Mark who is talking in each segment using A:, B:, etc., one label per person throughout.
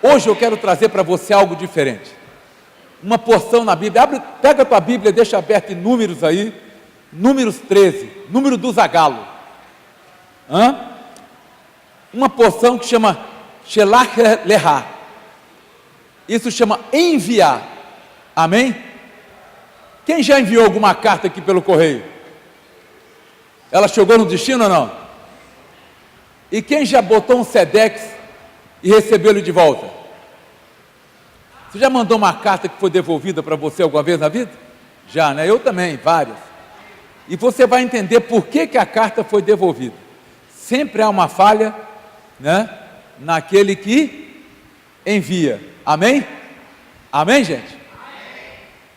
A: Hoje eu quero trazer para você algo diferente. Uma porção na Bíblia. Pega a tua Bíblia, deixa aberto em Números aí. Números 13, número do Zagalo. Uma porção que chama Shelach Leha. Isso chama enviar. Amém? Quem já enviou alguma carta aqui pelo correio? Ela chegou no destino ou não? E quem já botou um Sedex e recebeu ele de volta? Você já mandou uma carta que foi devolvida para você alguma vez na vida? Já, né? Eu também, várias. E você vai entender por que a carta foi devolvida. Sempre há uma falha, né, naquele que envia. Amém? Amém, gente?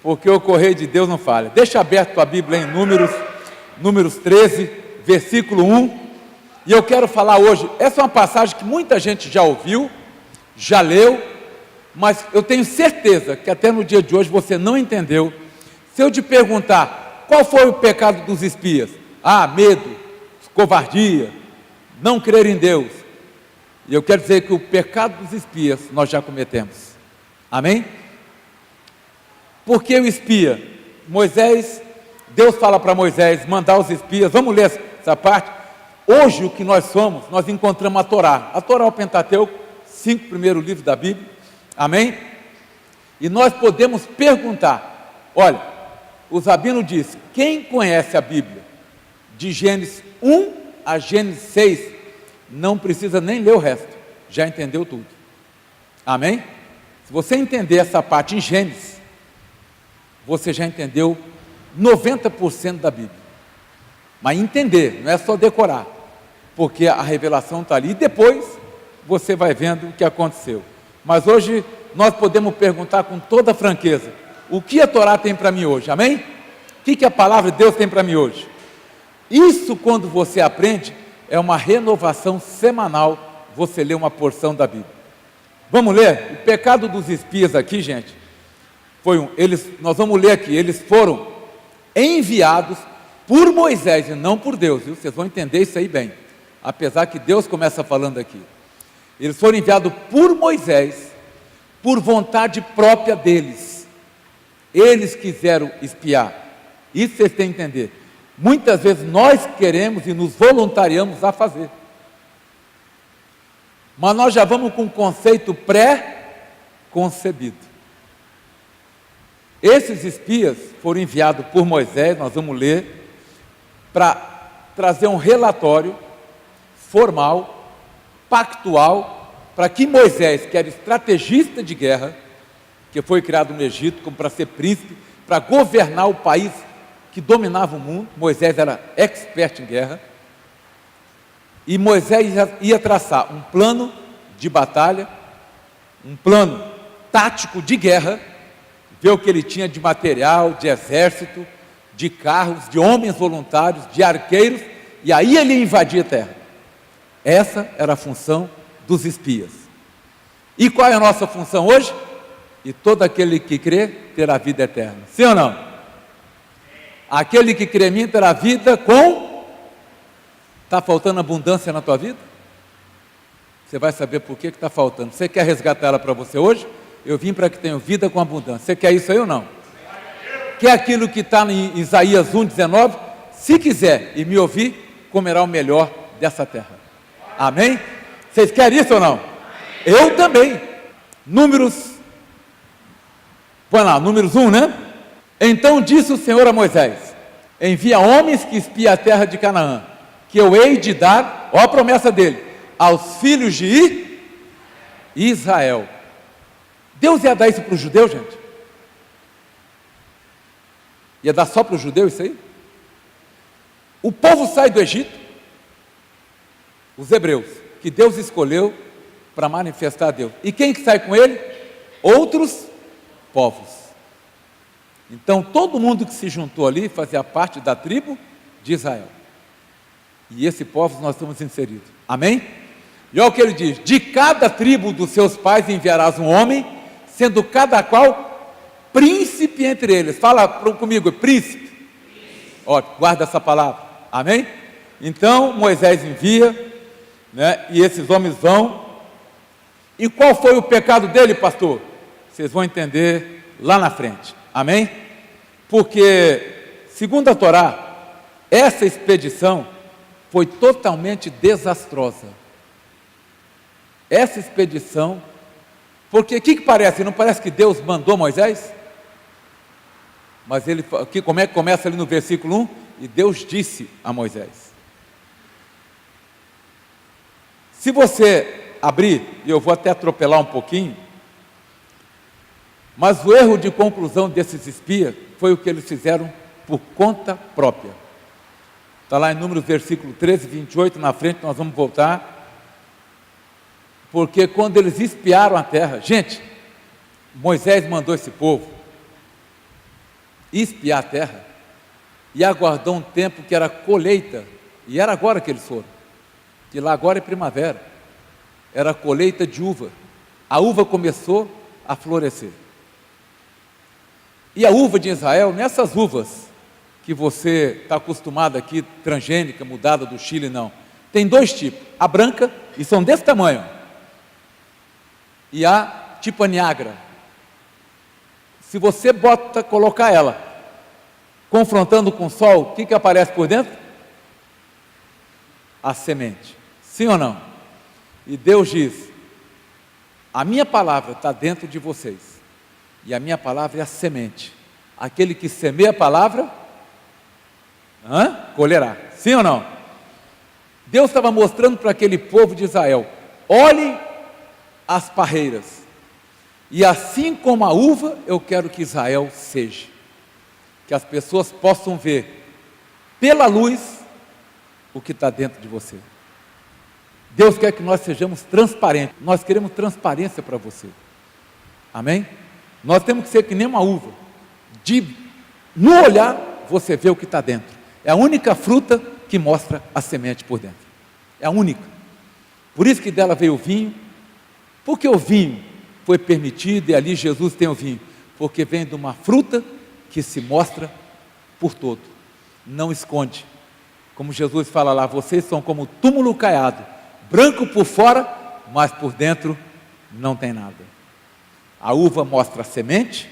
A: Porque o correio de Deus não falha. Deixa aberto a Bíblia em Números 13, versículo 1. E eu quero falar hoje, essa é uma passagem que muita gente já ouviu, já leu, mas eu tenho certeza que até no dia de hoje você não entendeu. Se eu te perguntar, qual foi o pecado dos espias? Medo, covardia, não crer em Deus. E eu quero dizer que o pecado dos espias nós já cometemos. Amém? Por que o espia? Deus fala para Moisés mandar os espias. Vamos ler essa parte. Hoje o que nós somos, nós encontramos a Torá. A Torá é o Pentateuco, 5 primeiros livros da Bíblia. Amém? E nós podemos perguntar. Olha, o Zabino diz, quem conhece a Bíblia de Gênesis 1 a Gênesis 6, não precisa nem ler o resto, já entendeu tudo. Amém? Se você entender essa parte em Gênesis, você já entendeu 90% da Bíblia. Mas entender, não é só decorar, porque a revelação está ali, e depois você vai vendo o que aconteceu. Mas hoje nós podemos perguntar com toda franqueza, o que a Torá tem para mim hoje? Amém? O que a palavra de Deus tem para mim hoje? Isso, quando você aprende, é uma renovação semanal, você lê uma porção da Bíblia. Vamos ler? O pecado dos espias aqui, gente, nós vamos ler aqui, eles foram enviados por Moisés e não por Deus, viu? Vocês vão entender isso aí bem, apesar que Deus começa falando aqui. Eles foram enviados por Moisés, por vontade própria deles. Eles quiseram espiar. Isso vocês têm que entender. Muitas vezes nós queremos e nos voluntariamos a fazer, mas nós já vamos com um conceito pré-concebido. Esses espias foram enviados por Moisés, nós vamos ler, para trazer um relatório formal, pactual, para que Moisés, que era estrategista de guerra, que foi criado no Egito como para ser príncipe, para governar o país que dominava o mundo. Moisés era expert em guerra, e Moisés ia traçar um plano de batalha, um plano tático de guerra, ver o que ele tinha de material, de exército, de carros, de homens voluntários, de arqueiros, e aí ele ia invadir a terra. Essa era a função dos espias. E qual é a nossa função hoje? E todo aquele que crê terá vida eterna. Sim ou não? Aquele que crê em mim terá vida com... Está faltando abundância na tua vida? Você vai saber por que está faltando. Você quer resgatar ela para você hoje? Eu vim para que tenha vida com abundância. Você quer isso aí ou não? Quer aquilo que está em Isaías 1,19? Se quiser e me ouvir, comerá o melhor dessa terra. Amém? Vocês querem isso ou não? Eu também. Números 1, né? Então disse o Senhor a Moisés: envia homens que espiem a terra de Canaã, que eu hei de dar, ó a promessa dele, aos filhos de Israel. Deus ia dar isso para os judeus, gente? Ia dar só para os judeus isso aí? O povo sai do Egito, os hebreus, que Deus escolheu para manifestar a Deus. E quem que sai com ele? Outros povos. Então todo mundo que se juntou ali fazia parte da tribo de Israel. E esse povo nós estamos inseridos. Amém? E olha o que ele diz: de cada tribo dos seus pais enviarás um homem, sendo cada qual príncipe entre eles. Fala comigo, príncipe. Ó, guarda essa palavra. Amém? Então Moisés envia, né, e esses homens vão, E qual foi o pecado dele, pastor? Vocês vão entender lá na frente, amém? Porque, segundo a Torá, essa expedição foi totalmente desastrosa. Essa expedição, porque o que parece? Não parece que Deus mandou Moisés? Mas ele, como é que começa ali no versículo 1? E Deus disse a Moisés. Se você abrir, e eu vou até atropelar um pouquinho, mas o erro de conclusão desses espias foi o que eles fizeram por conta própria. Está lá em Números, versículo 13, 28, na frente, nós vamos voltar. Porque quando eles espiaram a terra, gente, Moisés mandou esse povo espiar a terra e aguardou um tempo que era colheita, e era agora que eles foram, que lá agora é primavera, era a colheita de uva. A uva começou a florescer. E a uva de Israel, nessas uvas que você está acostumado aqui, transgênica, mudada do Chile, não. Tem dois tipos, a branca, e são desse tamanho, e a tipo a Niágara. Se você colocar ela, confrontando com o sol, o que aparece por dentro? A semente, sim ou não? E Deus diz, a minha palavra está dentro de vocês, e a minha palavra é a semente. Aquele que semeia a palavra, colherá, sim ou não? Deus estava mostrando para aquele povo de Israel, olhe as parreiras, e assim como a uva, eu quero que Israel seja, que as pessoas possam ver, pela luz, o que está dentro de você. Deus quer que nós sejamos transparentes, nós queremos transparência para você, amém? Nós temos que ser que nem uma uva, no olhar, você vê o que está dentro. É a única fruta que mostra a semente por dentro, é a única. Por isso que dela veio o vinho, porque o vinho foi permitido, e ali Jesus tem o vinho, porque vem de uma fruta que se mostra por todo, não esconde, como Jesus fala lá, vocês são como túmulo caiado, branco por fora, mas por dentro não tem nada. A uva mostra a semente,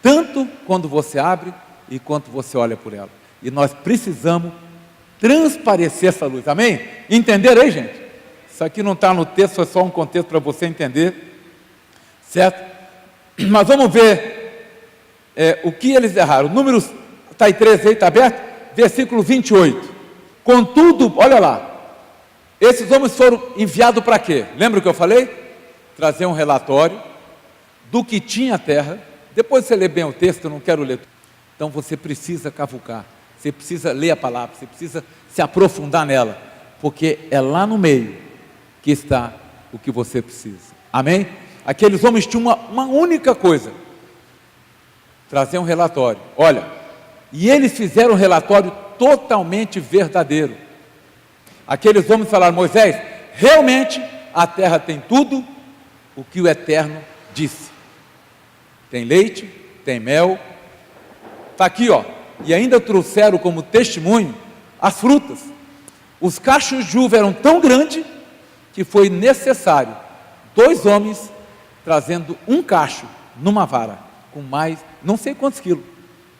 A: tanto quando você abre, e quanto você olha por ela, e nós precisamos transparecer essa luz, amém? Entenderam aí, gente? Isso aqui não está no texto, é só um contexto para você entender, certo? Mas vamos ver o que eles erraram. Números, está aí 13 aí, está aberto? Versículo 28. Contudo, olha lá, esses homens foram enviados para quê? Lembra o que eu falei? Trazer um relatório do que tinha a terra. Depois você lê bem o texto, eu não quero ler. Então você precisa cavucar, você precisa ler a palavra, você precisa se aprofundar nela, porque é lá no meio que está o que você precisa, amém? Aqueles homens tinham uma única coisa, trazer um relatório, olha, e eles fizeram um relatório totalmente verdadeiro. Aqueles homens falaram, Moisés, realmente a terra tem tudo o que o Eterno disse, tem leite, tem mel, está aqui, ó, e ainda trouxeram como testemunho as frutas. Os cachos de uva eram tão grandes que foi necessário 2 homens trazendo um cacho numa vara, com mais, não sei quantos quilos,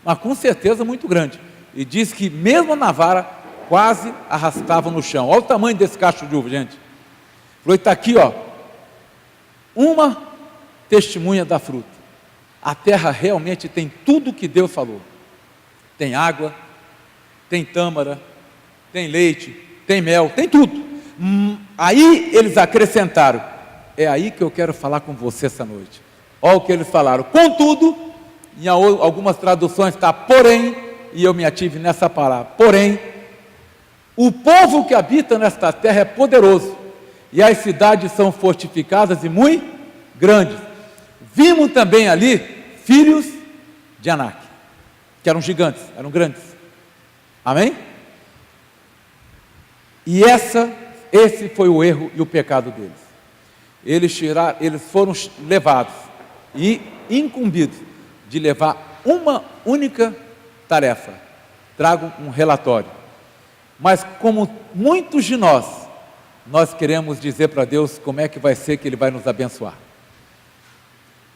A: mas com certeza muito grande. E diz que mesmo na vara, quase arrastavam no chão. Olha o tamanho desse cacho de uva, gente. Falou, está aqui, ó, uma testemunha da fruta. A terra realmente tem tudo o que Deus falou. Tem água, tem tâmara, tem leite, tem mel, tem tudo. Aí eles acrescentaram, é aí que eu quero falar com você essa noite. Olha o que eles falaram, contudo, em algumas traduções está porém, e eu me ative nessa palavra, porém, o povo que habita nesta terra é poderoso, e as cidades são fortificadas e muito grandes. Vimos também ali, filhos de Anak, que eram gigantes, eram grandes, amém? E esse foi o erro e o pecado deles. Eles foram levados e incumbidos de levar uma única tarefa, trago um relatório. Mas como muitos de nós nós queremos dizer para Deus como é que vai ser que Ele vai nos abençoar.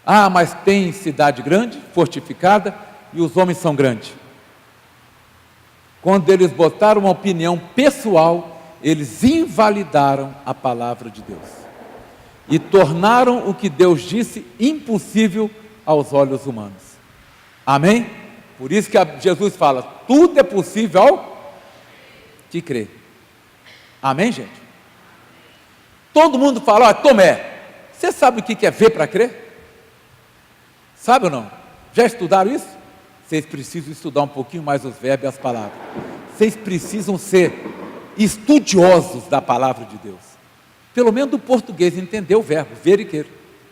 A: Ah, mas tem cidade grande, fortificada, e os homens são grandes. Quando eles botaram uma opinião pessoal, eles invalidaram a palavra de Deus e tornaram o que Deus disse impossível aos olhos humanos. Amém? Por isso que Jesus fala, tudo é possível ao que crê. Amém, gente? Todo mundo fala, ó, Tomé, você sabe o que é ver para crer? Sabe ou não? Já estudaram isso? Vocês precisam estudar um pouquinho mais os verbos e as palavras. Vocês precisam ser estudiosos da palavra de Deus. Pelo menos do português, entender o verbo, ver e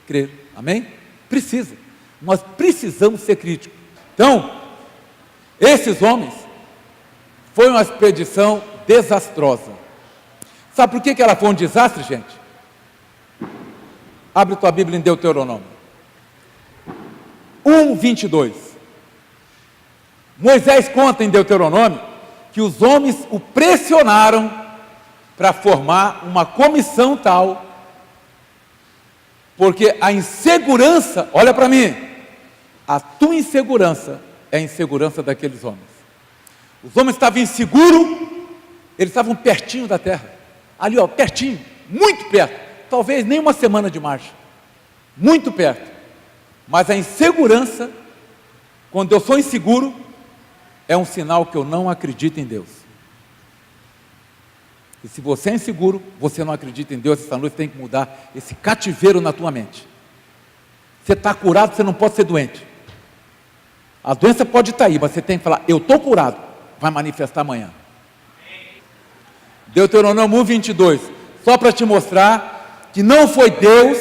A: crer. Amém? Precisa. Nós precisamos ser críticos. Então, esses homens, foi uma expedição desastrosa. Sabe por que ela foi um desastre, gente? Abre tua Bíblia em Deuteronômio 1:22. Moisés conta em Deuteronômio que os homens o pressionaram para formar uma comissão tal, porque a insegurança, olha para mim, a tua insegurança é a insegurança daqueles homens. Os homens estavam inseguros, eles estavam pertinho da terra, ali ó, pertinho, muito perto, talvez nem uma semana de marcha, muito perto, mas a insegurança, quando eu sou inseguro, é um sinal que eu não acredito em Deus. E se você é inseguro, você não acredita em Deus, essa noite tem que mudar esse cativeiro na tua mente. Você está curado, você não pode ser doente. A doença pode estar aí, mas você tem que falar, eu estou curado, vai manifestar amanhã. Deuteronômio 1:22, só para te mostrar que não foi Deus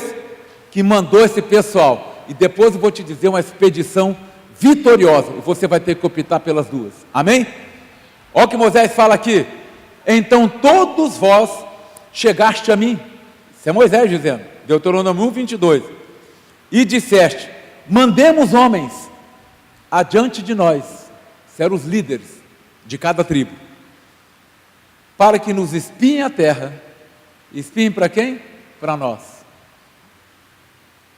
A: que mandou esse pessoal. E depois eu vou te dizer uma expedição vitoriosa, e você vai ter que optar pelas duas. Amém? Olha o que Moisés fala aqui. Então todos vós chegaste a mim, isso é Moisés dizendo, Deuteronômio 1:22, e disseste, mandemos homens adiante de nós, isso eram os líderes de cada tribo, para que nos espiem a terra. Espiem para quem? Para nós.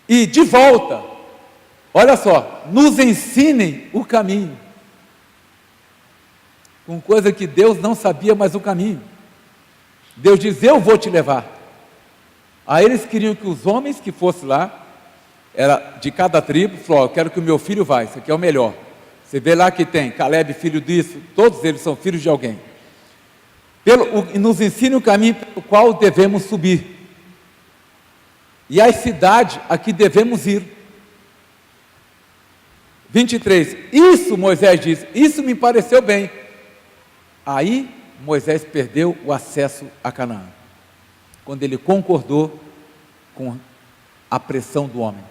A: E de volta, olha só, nos ensinem o caminho, com coisa que Deus não sabia mais o caminho. Deus diz, eu vou te levar. Aí eles queriam que os homens que fossem lá, era de cada tribo, falou, eu quero que o meu filho vá, isso aqui é o melhor. Você vê lá que tem Caleb, filho disso, todos eles são filhos de alguém. Nos ensine o caminho pelo qual devemos subir, e a cidade a que devemos ir. 23, isso Moisés diz, isso me pareceu bem. Aí Moisés perdeu o acesso a Canaã, quando ele concordou com a pressão do homem.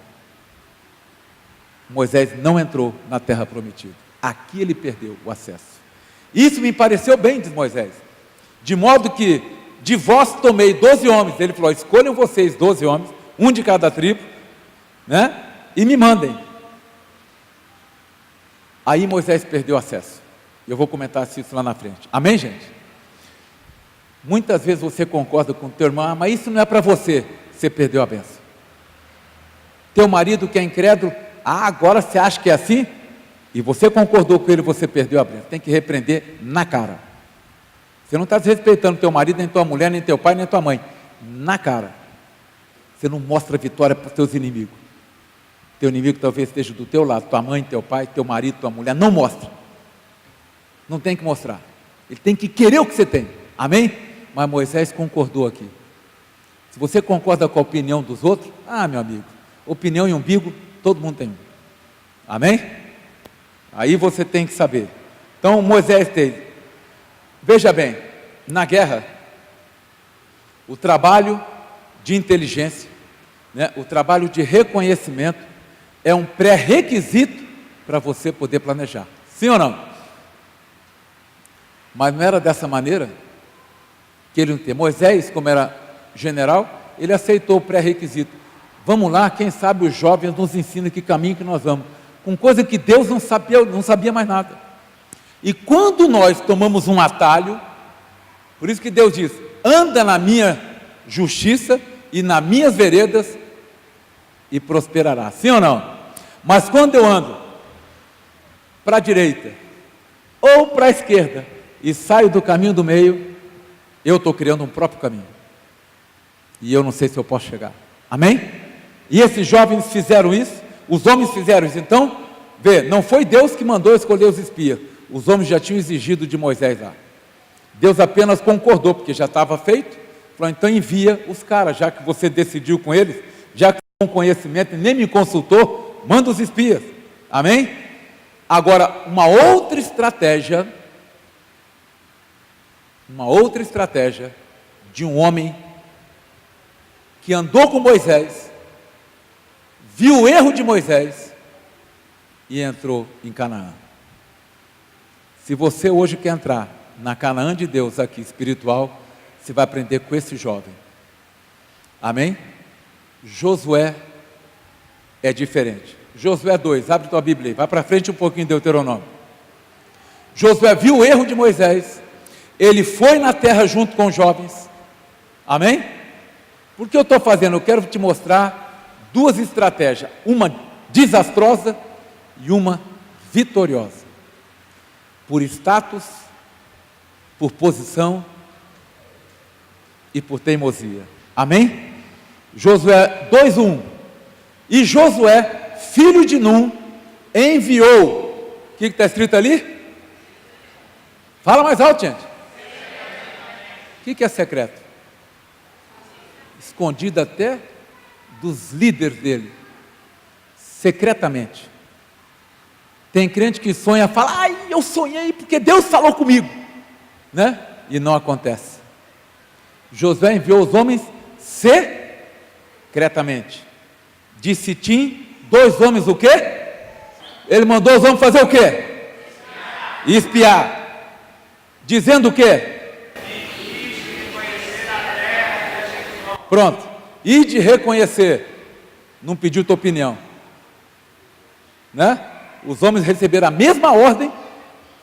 A: Moisés não entrou na terra prometida, aqui ele perdeu o acesso. Isso me pareceu bem, diz Moisés, de modo que de vós tomei 12 homens, ele falou, escolham vocês 12 homens, um de cada tribo, né? E me mandem. Aí Moisés perdeu o acesso. Eu vou comentar isso lá na frente. Amém, gente? Muitas vezes você concorda com o teu irmão, mas isso não é para você. Você perdeu a bênção. Teu marido que é incrédulo, agora você acha que é assim? E você concordou com ele, você perdeu a bênção. Tem que repreender na cara. Você não está desrespeitando teu marido, nem tua mulher, nem teu pai, nem tua mãe. Na cara. Você não mostra vitória para os teus inimigos. Teu inimigo talvez esteja do teu lado, tua mãe, teu pai, teu marido, tua mulher. Não mostra. Não tem que mostrar. Ele tem que querer o que você tem. Amém? Mas Moisés concordou aqui. Se você concorda com a opinião dos outros, meu amigo, opinião e umbigo, todo mundo tem um. Amém? Aí você tem que saber. Então Moisés teve. Veja bem, na guerra, o trabalho de inteligência, né, o trabalho de reconhecimento é um pré-requisito para você poder planejar. Sim ou não? Mas não era dessa maneira que ele não tinha. Moisés, como era general, ele aceitou o pré-requisito. Vamos lá, quem sabe os jovens nos ensinam que caminho que nós vamos. Com coisa que Deus não sabia mais nada. E quando nós tomamos um atalho, por isso que Deus diz, anda na minha justiça e nas minhas veredas e prosperará. Sim ou não? Mas quando eu ando para a direita ou para a esquerda e saio do caminho do meio, eu estou criando um próprio caminho. E eu não sei se eu posso chegar. Amém? E esses jovens fizeram isso, os homens fizeram isso. Então, vê, não foi Deus que mandou escolher os espias. Os homens já tinham exigido de Moisés lá. Deus apenas concordou, porque já estava feito. Falou, então envia os caras, já que você decidiu com eles, já que com conhecimento e nem me consultou, manda os espias. Amém? Agora, uma outra estratégia de um homem que andou com Moisés, viu o erro de Moisés e entrou em Canaã. Se você hoje quer entrar na Canaã de Deus aqui espiritual, você vai aprender com esse jovem. Amém? Josué é diferente. Josué 2, abre tua Bíblia aí, vai para frente um pouquinho, Deuteronômio. Josué viu o erro de Moisés, ele foi na terra junto com os jovens. Amém? Por que eu estou fazendo? Eu quero te mostrar duas estratégias, uma desastrosa e uma vitoriosa. Por status, por posição e por teimosia. Amém? Josué 2:1. E Josué, filho de Num, enviou. O que está escrito ali? Fala mais alto, gente. O que é secreto? Escondido até dos líderes dele, secretamente. Tem crente que sonha, fala, ai, eu sonhei porque Deus falou comigo, né? E não acontece. Josué enviou os homens secretamente. De Sitim, 2 homens o quê? Ele mandou os homens fazer o quê? Espiar. Dizendo o quê? Pronto. E de reconhecer. Não pediu tua opinião, né? Os homens receberam a mesma ordem,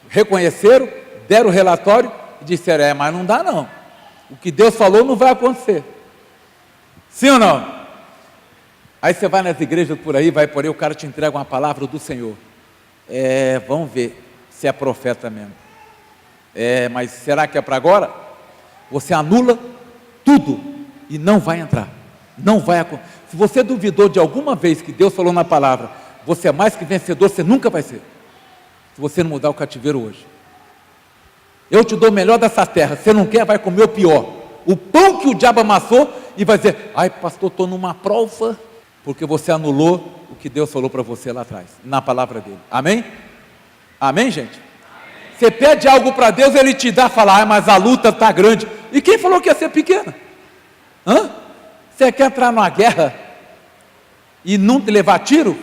A: reconheceram, deram o relatório e disseram, mas não dá não. O que Deus falou não vai acontecer. Sim ou não? Aí você vai nas igrejas por aí, vai por aí, o cara te entrega uma palavra do Senhor. Vamos ver se é profeta mesmo. Mas será que é para agora? Você anula tudo e não vai entrar. Não vai acontecer. Se você duvidou de alguma vez que Deus falou na palavra, você é mais que vencedor, você nunca vai ser. Se você não mudar o cativeiro hoje. Eu te dou o melhor dessa terra, você não quer, vai comer o pior. O pão que o diabo amassou e vai dizer, ai pastor, estou numa prova, porque você anulou o que Deus falou para você lá atrás, na palavra dele. Amém? Amém, gente? Amém. Você pede algo para Deus, Ele te dá, fala, mas a luta está grande. E quem falou que ia ser pequena? Você quer entrar numa guerra e não te levar tiro?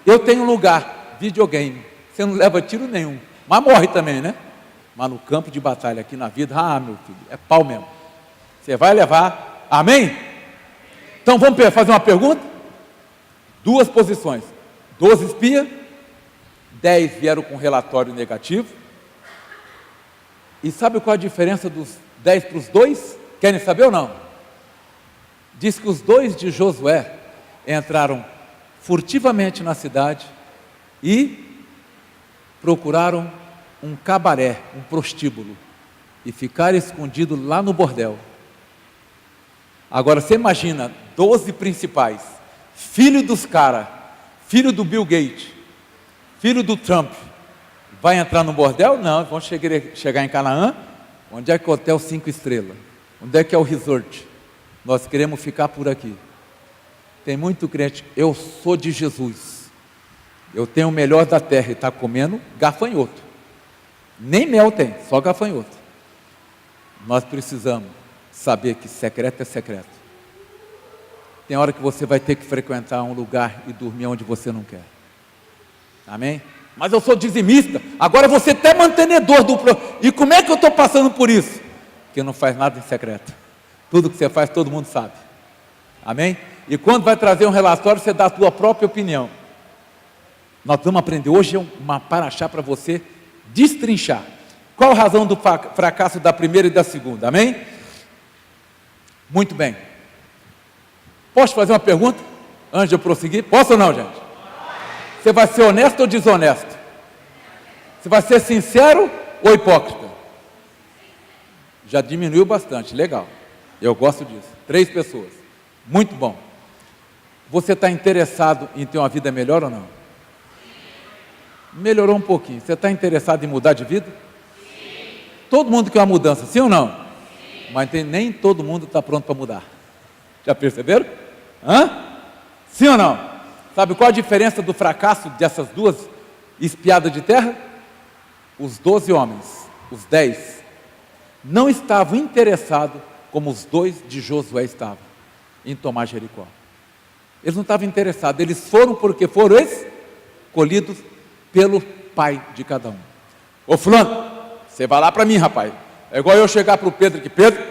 A: Eu tenho um lugar, videogame. Você não leva tiro nenhum, mas morre também, né? Mas no campo de batalha aqui na vida, meu filho, é pau mesmo. Você vai levar, amém? Então vamos fazer uma pergunta? 2 posições, 12 espias, 10 vieram com relatório negativo. E sabe qual a diferença dos 10 para os 2? Querem saber ou não? Diz que os 2 de Josué entraram furtivamente na cidade e procuraram um cabaré, um prostíbulo, e ficaram escondidos lá no bordel. Agora você imagina 12 principais, filho dos caras, filho do Bill Gates, filho do Trump, vai entrar no bordel? Não, vão chegar em Canaã. Onde é que é o hotel 5 estrelas? Onde é que é o resort? Nós queremos ficar por aqui. Tem muito crente, eu sou de Jesus, eu tenho o melhor da terra, e está comendo gafanhoto. Nem mel tem, só gafanhoto. Nós precisamos saber que secreto é secreto. Tem hora que você vai ter que frequentar um lugar e dormir onde você não quer. Amém? Mas eu sou dizimista, agora você até mantenedor do... E como é que eu estou passando por isso? Porque não faz nada em secreto. Tudo que você faz, todo mundo sabe. Amém? E quando vai trazer um relatório, você dá a tua própria opinião. Nós vamos aprender hoje uma paraxá para você destrinchar. Qual a razão do fracasso da primeira e da segunda? Amém? Muito bem. Posso fazer uma pergunta antes de eu prosseguir? Posso ou não, gente? Você vai ser honesto ou desonesto? Você vai ser sincero ou hipócrita? Já diminuiu bastante, legal. Eu gosto disso. 3 pessoas. Muito bom. Você está interessado em ter uma vida melhor ou não? Melhorou um pouquinho. Você está interessado em mudar de vida? Sim. Todo mundo quer uma mudança, sim ou não? Sim. Mas nem todo mundo está pronto para mudar. Já perceberam? Sim ou não? Sabe qual a diferença do fracasso dessas 2 espiadas de terra? Os 12 homens, os 10, não estavam interessados como os 2 de Josué estavam em tomar Jericó. Eles não estavam interessados, eles foram porque foram escolhidos pelo pai de cada um. Ô fulano, você vai lá para mim, rapaz. É igual eu chegar para o Pedro aqui, Pedro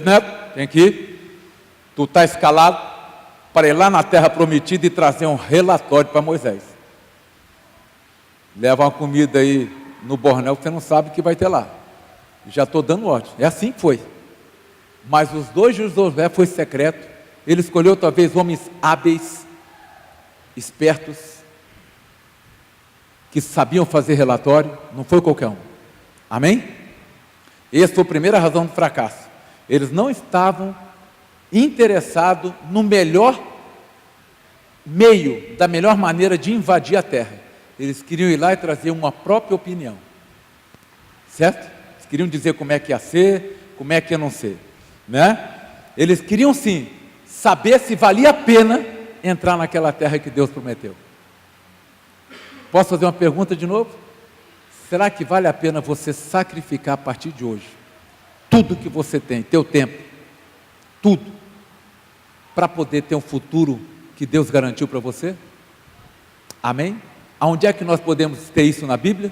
A: Neto, tem que ir. Tu está escalado para ir lá na terra prometida e trazer um relatório para Moisés. Leva uma comida aí no bornel que você não sabe o que vai ter lá. Já estou dando ordem. É assim que foi. Mas os 2 de Josué foi secreto. Ele escolheu talvez homens hábeis, espertos, que sabiam fazer relatório. Não foi qualquer um. Amém? Essa foi a primeira razão do fracasso. Eles não estavam interessados no melhor meio, da melhor maneira de invadir a terra. Eles queriam ir lá e trazer uma própria opinião. Certo? Eles queriam dizer como é que ia ser, como é que ia não ser. Né? Eles queriam sim saber se valia a pena entrar naquela terra que Deus prometeu. Posso fazer uma pergunta de novo? Será que vale a pena você sacrificar a partir de hoje tudo que você tem, teu tempo, tudo, para poder ter um futuro que Deus garantiu para você? Amém? Aonde é que nós podemos ter isso na Bíblia?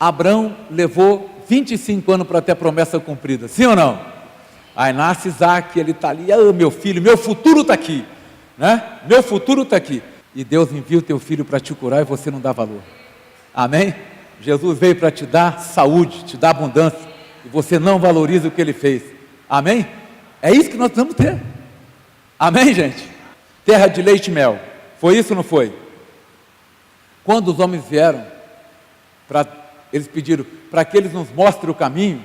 A: Abraão levou 25 anos para ter a promessa cumprida, sim ou não? Aí nasce Isaac, ele está ali, meu filho, meu futuro está aqui, né? Meu futuro está aqui. E Deus envia o teu filho para te curar e você não dá valor. Amém? Jesus veio para te dar saúde, te dar abundância, e você não valoriza o que ele fez. Amém? É isso que nós precisamos ter. Amém, gente? Terra de leite e mel. Foi isso ou não foi? Quando os homens vieram, eles pediram para que eles nos mostrem o caminho.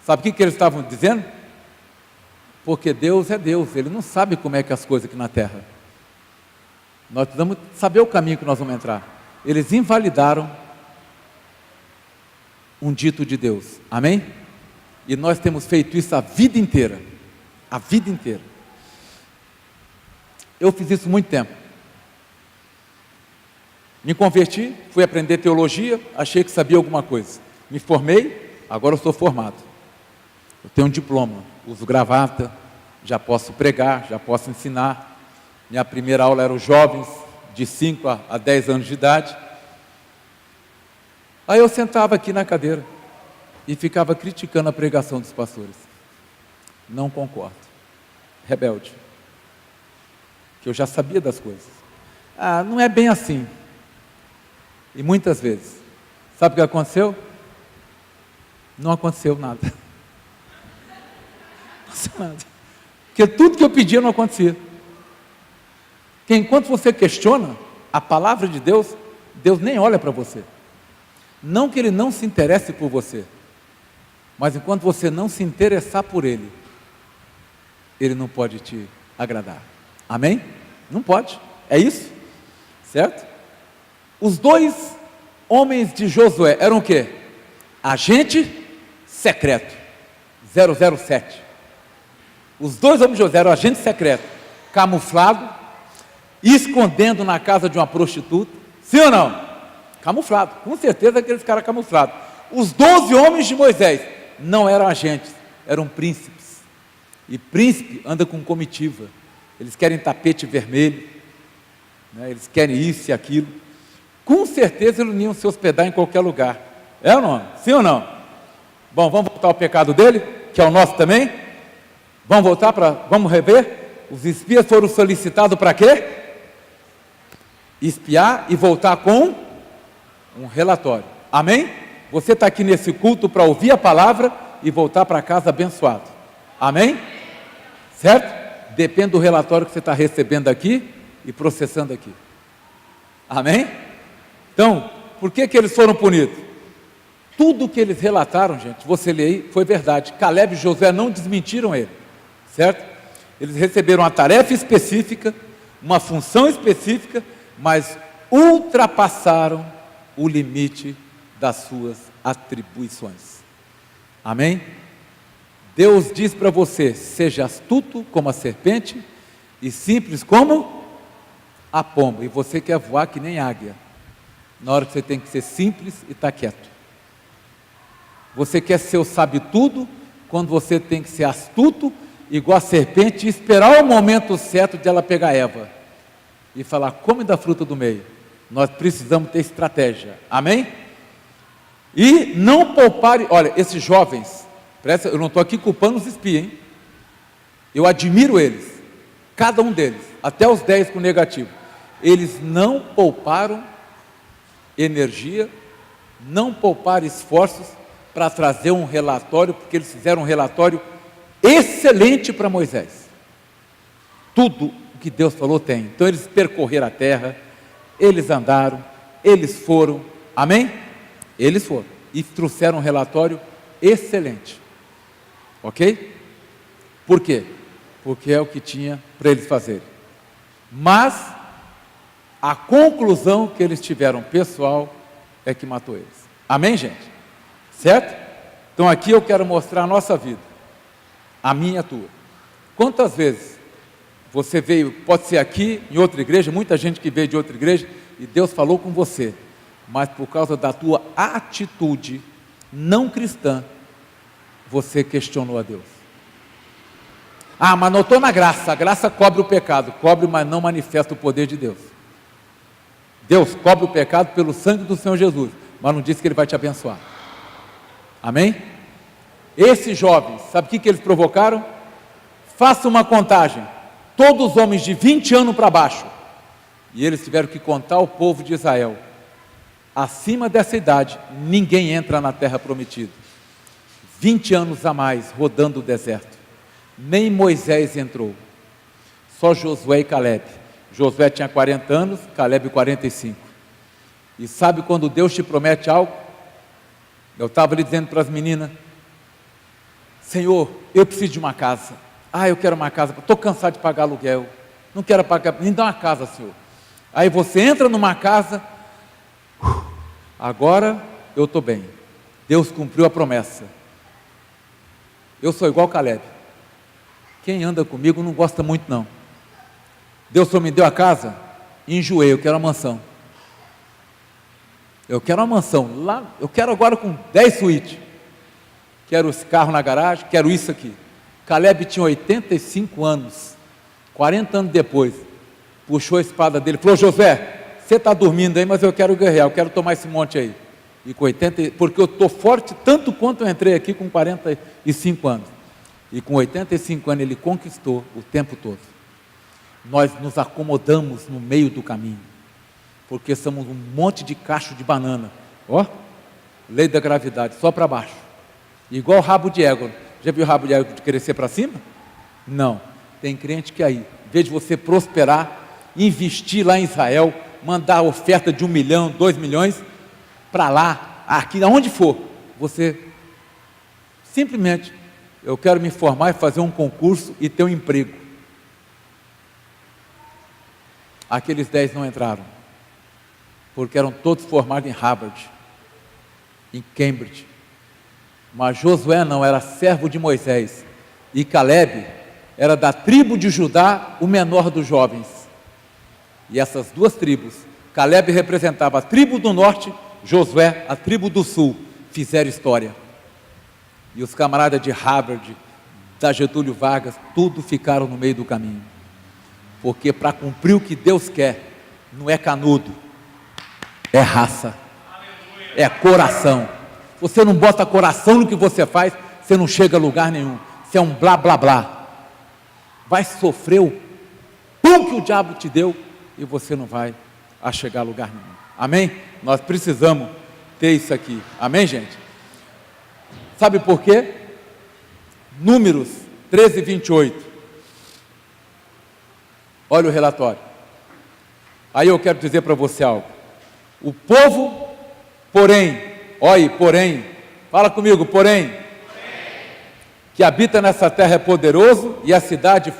A: Sabe o que eles estavam dizendo? Porque Deus é Deus, Ele não sabe como é que as coisas aqui na terra. Nós precisamos saber o caminho que nós vamos entrar. Eles invalidaram um dito de Deus. Amém? E nós temos feito isso a vida inteira. A vida inteira. Eu fiz isso muito tempo. Me converti, fui aprender teologia, achei que sabia alguma coisa. Me formei, agora eu sou formado. Eu tenho um diploma, uso gravata, já posso pregar, já posso ensinar. Minha primeira aula era os jovens, de 5 a 10 anos de idade. Aí eu sentava aqui na cadeira e ficava criticando a pregação dos pastores. Não concordo. Rebelde. Que eu já sabia das coisas. Não é bem assim. E muitas vezes, sabe o que aconteceu? Não aconteceu nada. Não aconteceu nada. Porque tudo que eu pedia não acontecia. Porque enquanto você questiona a palavra de Deus, Deus nem olha para você. Não que Ele não se interesse por você, mas enquanto você não se interessar por Ele, Ele não pode te agradar. Amém? Não pode. É isso? Certo? Os 2 homens de Josué eram o quê? Agente secreto. 007. Os 2 homens de Josué eram agente secreto, camuflado, escondendo na casa de uma prostituta. Sim ou não? Camuflado. Com certeza aqueles caras camuflados. Os 12 homens de Moisés não eram agentes, eram príncipes. E príncipe anda com comitiva. Eles querem tapete vermelho, né? Eles querem isso e aquilo. Com certeza eles não iam se hospedar em qualquer lugar. É ou não? Sim ou não? Bom, vamos voltar ao pecado dele, que é o nosso também. Vamos rever? Os espias foram solicitados para quê? Espiar e voltar com um relatório. Amém? Você está aqui nesse culto para ouvir a palavra e voltar para casa abençoado. Amém? certo? Depende do relatório que você está recebendo aqui e processando aqui. Amém? Então, por que eles foram punidos? Tudo que eles relataram, gente, você lê aí, foi verdade. Caleb e Josué não desmentiram ele, certo? Eles receberam uma tarefa específica, uma função específica, mas ultrapassaram o limite das suas atribuições. Amém? Deus diz para você: seja astuto como a serpente e simples como a pomba. E você quer voar que nem águia, na hora que você tem que ser simples e estar quieto. Você quer ser o sabe-tudo, quando você tem que ser astuto, igual a serpente, e esperar o momento certo de ela pegar Eva e falar: come da fruta do meio. Nós precisamos ter estratégia. Amém? E não poupar. Olha, esses jovens, eu não estou aqui culpando os espias, hein? Eu admiro eles, cada um deles, até os 10 com negativo. Eles não pouparam energia, não pouparam esforços para trazer um relatório, porque eles fizeram um relatório excelente para Moisés. Tudo o que Deus falou tem. Então eles percorreram a terra, eles andaram, eles foram, amém? Eles foram e trouxeram um relatório excelente, ok? Por quê? Porque é o que tinha para eles fazerem. Mas a conclusão que eles tiveram pessoal é que matou eles. Amém, gente? Certo? Então aqui eu quero mostrar a nossa vida, a minha e a tua. Quantas vezes você veio, pode ser aqui, em outra igreja, muita gente que veio de outra igreja, e Deus falou com você, mas por causa da tua atitude não cristã, você questionou a Deus. Ah, mas não estou na graça, a graça cobre o pecado, cobre, mas não manifesta o poder de Deus. Deus cobre o pecado pelo sangue do Senhor Jesus, mas não disse que Ele vai te abençoar. Amém? Esses jovens, sabe o que eles provocaram? Faça uma contagem, todos os homens de 20 anos para baixo, e eles tiveram que contar ao povo de Israel. Acima dessa idade, ninguém entra na terra prometida. 20 anos a mais, rodando o deserto. Nem Moisés entrou, só Josué e Caleb. Josué tinha 40 anos, Caleb 45. E sabe quando Deus te promete algo? Eu estava ali dizendo para as meninas: Senhor, eu preciso de uma casa. Ah, eu quero uma casa, estou cansado de pagar aluguel, não quero pagar, me dá uma casa, Senhor. Aí você entra numa casa, agora eu estou bem, Deus cumpriu a promessa. Eu sou igual Caleb, quem anda comigo não gosta muito não. Deus só me deu a casa, enjoei, eu quero uma mansão. Eu quero uma mansão, lá, eu quero agora com 10 suítes. Quero esse carro na garagem, quero isso aqui. Caleb tinha 85 anos, 40 anos depois, puxou a espada dele, falou: Josué, você está dormindo aí, mas eu quero guerrear, eu quero tomar esse monte aí. E com 80, porque eu estou forte tanto quanto eu entrei aqui com 45 anos. E com 85 anos ele conquistou o tempo todo. Nós nos acomodamos no meio do caminho, porque somos um monte de cacho de banana, ó, lei da gravidade, só para baixo, igual rabo de égua. Já viu o rabo de égua de crescer para cima? Não, tem crente que aí, em vez de você prosperar, investir lá em Israel, mandar oferta de 1 milhão, 2 milhões, para lá, aqui, aonde for, você, simplesmente, eu quero me formar e fazer um concurso e ter um emprego. Aqueles 10 não entraram, porque eram todos formados em Harvard, em Cambridge. Mas Josué não, era servo de Moisés, e Caleb era da tribo de Judá, o menor dos jovens. E essas duas tribos, Caleb representava a tribo do norte, Josué a tribo do sul, fizeram história. E os camaradas de Harvard, da Getúlio Vargas, tudo ficaram no meio do caminho. Porque para cumprir o que Deus quer, não é canudo, é raça, é coração. Você não bota coração no que você faz, você não chega a lugar nenhum. Você é um blá blá blá. Vai sofrer o pão que o diabo te deu e você não vai a chegar a lugar nenhum. Amém? Nós precisamos ter isso aqui. Amém, gente? Sabe por quê? Números 13, 28. Olha o relatório. Aí eu quero dizer para você algo. O povo, porém, fala comigo, porém, que habita nessa terra é poderoso, e a cidade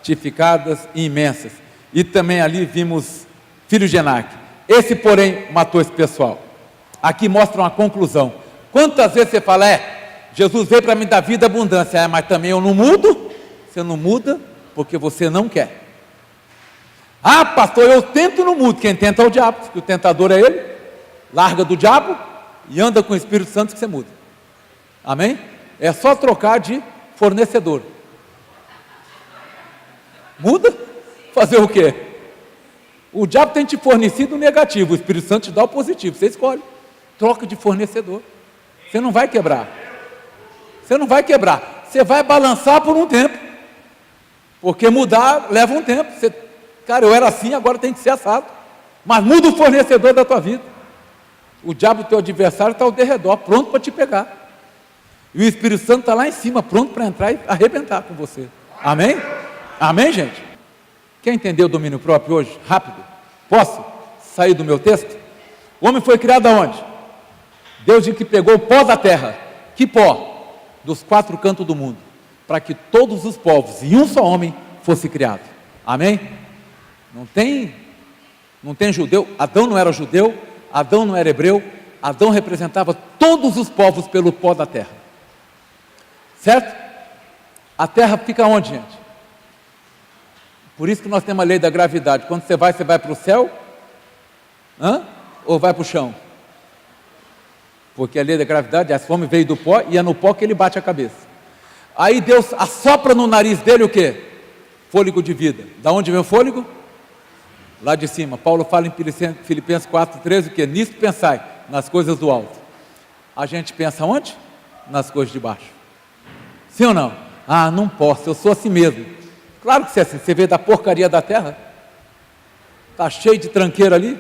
A: fortificadas e imensas. E também ali vimos filhos de Enaque. Esse, porém, matou esse pessoal. Aqui mostra uma conclusão. Quantas vezes você fala, Jesus veio para me dar vida e abundância, mas também eu não mudo? Você não muda porque você não quer. Ah, pastor, eu tento e não mudo. Quem tenta é o diabo, porque o tentador é ele. Larga do diabo e anda com o Espírito Santo que você muda. Amém? É só trocar de fornecedor. Muda? Fazer o quê? O diabo tem te fornecido o negativo, o Espírito Santo te dá o positivo, você escolhe. Troca de fornecedor. Você não vai quebrar. Você não vai quebrar. Você vai balançar por um tempo. Porque mudar leva um tempo. Cara, eu era assim, agora tem que ser assado. Mas muda o fornecedor da tua vida. O diabo, teu adversário, está ao derredor, pronto para te pegar. E o Espírito Santo está lá em cima, pronto para entrar e arrebentar com você. Amém? Amém, gente? Quer entender o domínio próprio hoje? Rápido. Posso sair do meu texto? O homem foi criado aonde? Deus disse que pegou o pó da terra. Que pó? Dos 4 cantos do mundo. Para que todos os povos e um só homem fosse criado. Amém? Não tem judeu. Adão não era judeu, Adão não era hebreu. Adão representava todos os povos pelo pó da terra. Certo? A terra fica onde, gente? Por isso que nós temos a lei da gravidade. Quando você vai para o céu? Ou vai para o chão? Porque a lei da gravidade, esse homem veio do pó e é no pó que ele bate a cabeça. Aí Deus assopra no nariz dele o quê? Fôlego de vida. Da onde vem o fôlego? Lá de cima. Paulo fala em Filipenses 4,13 o quê? Nisso pensai, nas coisas do alto. A gente pensa onde? Nas coisas de baixo. Sim ou não? Ah, não posso, eu sou assim mesmo. Claro que você é assim, você veio da porcaria da terra. Está cheio de tranqueira ali.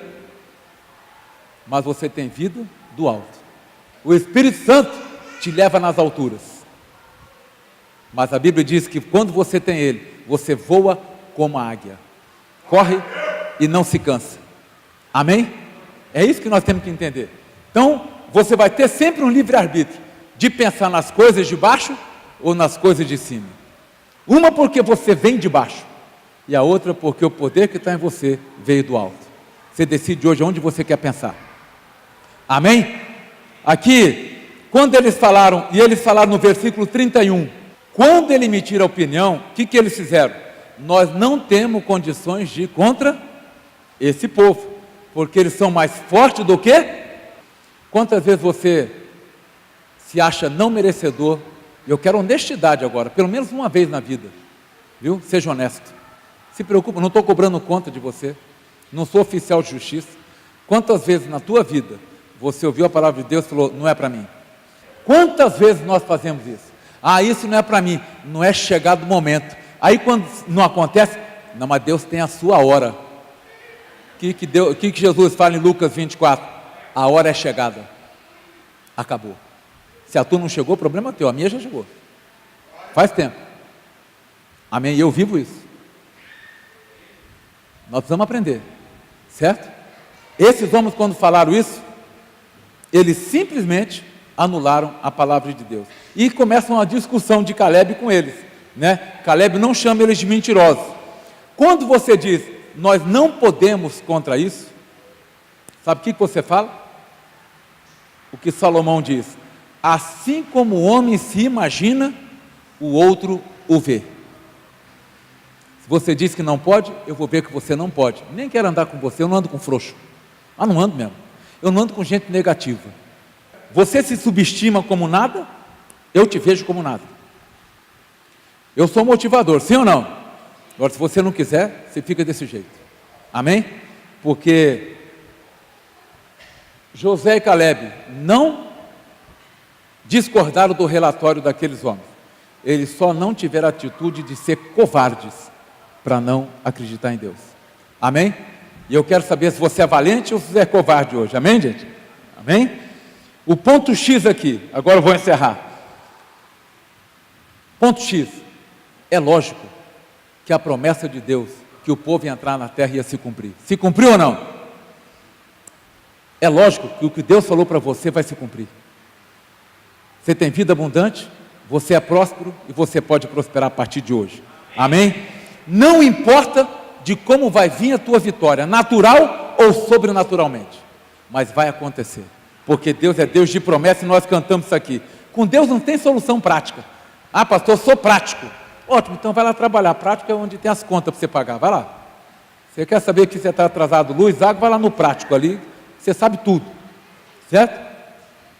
A: Mas você tem vida do alto. O Espírito Santo te leva nas alturas. Mas a Bíblia diz que quando você tem Ele, você voa como a águia. Corre e não se cansa. Amém? É isso que nós temos que entender. Então, você vai ter sempre um livre-arbítrio de pensar nas coisas de baixo ou nas coisas de cima. Uma porque você vem de baixo, e a outra porque o poder que está em você veio do alto. Você decide hoje onde você quer pensar. Amém? Aqui, quando eles falaram, e eles falaram no versículo 31, quando ele emitir a opinião, o que eles fizeram? Nós não temos condições de ir contra esse povo, porque eles são mais fortes do que? Quantas vezes você se acha não merecedor? Eu quero honestidade agora, pelo menos uma vez na vida, viu? Seja honesto. Se preocupa, não estou cobrando conta de você, não sou oficial de justiça. Quantas vezes na tua vida você ouviu a palavra de Deus e falou, não é para mim? Quantas vezes nós fazemos isso? Ah, isso não é para mim, não é chegado o momento. Aí quando não acontece, não, mas Deus tem a sua hora. O que Jesus fala em Lucas 24? A hora é chegada. Acabou. Se a tua não chegou, o problema é teu, a minha já chegou. Faz tempo. Amém? E eu vivo isso. Nós precisamos aprender. Certo? Esses homens, quando falaram isso, eles simplesmente anularam a palavra de Deus. E começa uma discussão de Caleb com eles. Né? Caleb não chama eles de mentirosos. Quando você diz, nós não podemos contra isso, sabe o que você fala? O que Salomão diz, assim como o homem se imagina, o outro o vê. Se você diz que não pode, eu vou ver que você não pode. Nem quero andar com você, eu não ando com frouxo. Ah, não ando mesmo. Eu não ando com gente negativa. Você se subestima como nada, eu te vejo como nada. Eu sou motivador, sim ou não? Agora, se você não quiser, você fica desse jeito. Amém? Porque José e Caleb não discordaram do relatório daqueles homens. Eles só não tiveram a atitude de ser covardes para não acreditar em Deus. Amém? E eu quero saber se você é valente ou se você é covarde hoje. Amém, gente? Amém? O ponto X aqui, agora eu vou encerrar. Ponto X. É lógico que a promessa de Deus, que o povo ia entrar na terra ia se cumprir. Se cumpriu ou não? É lógico que o que Deus falou para você vai se cumprir. Você tem vida abundante, você é próspero e você pode prosperar a partir de hoje. Amém? Não importa de como vai vir a tua vitória, natural ou sobrenaturalmente, mas vai acontecer, porque Deus é Deus de promessa e nós cantamos isso aqui. Com Deus não tem solução prática. Ah, pastor, eu sou prático. Ótimo, então vai lá trabalhar. Prático é onde tem as contas para você pagar, vai lá. Você quer saber que você está atrasado, luz, água, vai lá no prático ali, você sabe tudo, certo?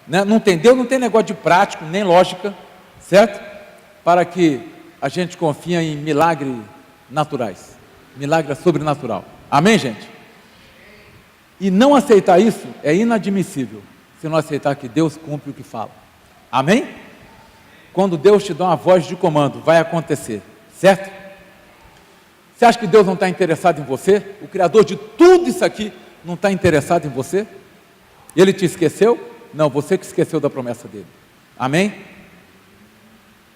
A: Não tem Deus, não tem negócio de prático, nem lógica, certo? Para que a gente confie em milagres naturais, milagre sobrenatural. Amém, gente? E não aceitar isso é inadmissível, se não aceitar que Deus cumpre o que fala. Amém? Quando Deus te dá uma voz de comando, vai acontecer, certo? Você acha que Deus não está interessado em você? O Criador de tudo isso aqui não está interessado em você? Ele te esqueceu? Não, você que esqueceu da promessa dele. Amém?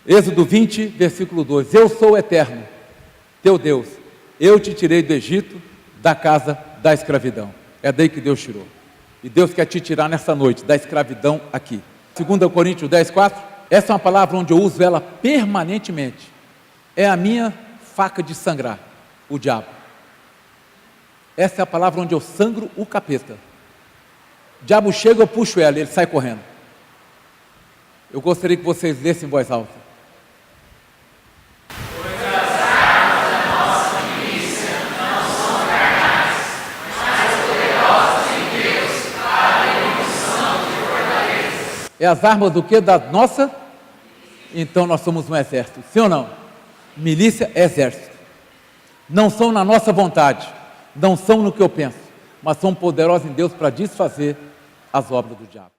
A: Êxodo 20, versículo 2. Eu sou o eterno, teu Deus. Eu te tirei do Egito, da casa da escravidão. É daí que Deus tirou. E Deus quer te tirar nessa noite, da escravidão aqui. 2 Coríntios 10, 4. Essa é uma palavra onde eu uso ela permanentemente. É a minha faca de sangrar o diabo. Essa é a palavra onde eu sangro o capeta. O diabo chega, eu puxo ela, ele sai correndo. Eu gostaria que vocês lessem em voz alta. É as armas do que? Da nossa? Então nós somos um exército, sim ou não? Milícia é exército. Não são na nossa vontade, não são no que eu penso, mas são poderosos em Deus para desfazer as obras do diabo.